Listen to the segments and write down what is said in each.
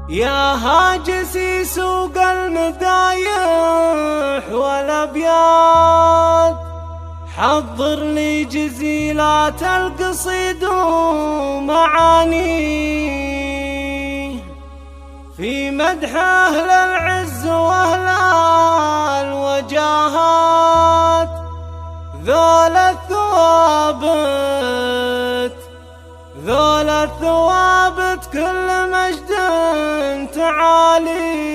يا هاجسي سوق المدايح والأبيات، حضر لي جزيلات القصيد ومعاني في مدح أهل العز وأهل الوجاهات. ذول الثوابت كل مجد تعالي.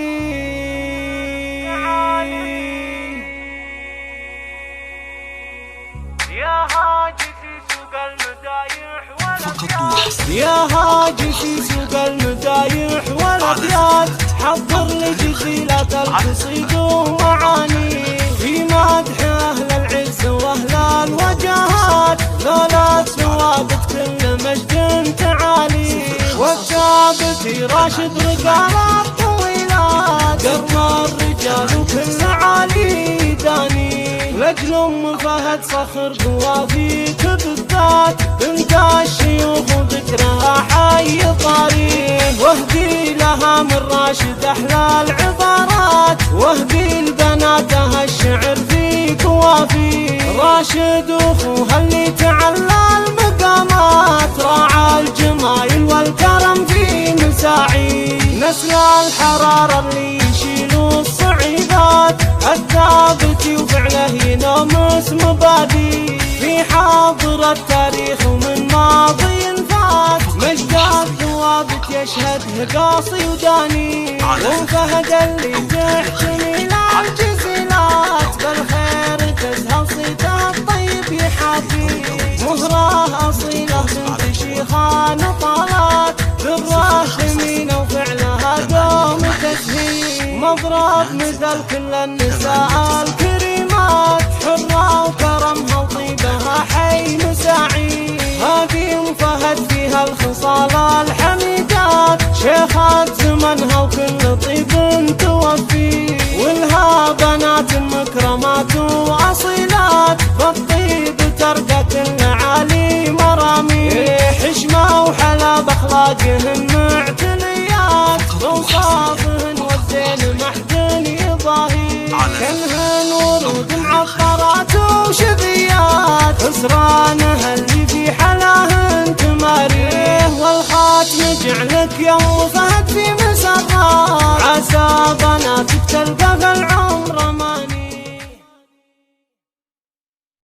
يا هاجسي سوق المدايح والأبيات، يا هاجسي سوق المدايح والأبيات، حضر لي جزيلة القصيد ومعاني في مدح أهل العز وأهل الوجاهات. ذولا الثوابت كل مجد تعالي، والثابت راشد رجال الطويلات، قرى الرجال وكل عالي داني. لجل ام فهد صخر قوافيك بالذات، بنت الشيوخ وذكرها حي طاري. واهدي لها من راشد احلى العبارات، واهدي لبناتها الشعر في قوافي. راشد واخوها اللي تعلى المقامات، راعى الجمايل والكرم في مساعي. نسل الحرارة اللي يشيلوا الصعيبات، الثابت وفعله ينامس مبادي في حاضر التاريخ ومن ماضي فات. مجد الثوابت يشهده قاصي وداني، وفهد اللي تحتمي الجزيلات. بالخير تزهر صيته الطيب يحافي، مهرة أصيلة بنت شيخان طالات، ذرة ثمينة وفعلها دوم تسهيل. مضرب مثل كل النساء الكريمات، حرة وكرمها وطيبها حي مساعي. هذه ام فهد فيها الخصال الحميدات، شيخات زمنها وكل طيب توفي. ولها بنات مكرمات واصيلات، بالطيب ترقى العالي مرامي. حشمة وحلا باخلاقهن معتليات، بوصافهن والزين محدن يضاهي. كلهن ورود معطرات وشذيات، اسرانها اللي في حلاهن تماريه. والخاتم جعلك يا ام فهد في مسرات، عسى بناتك تلقى في العمر امان.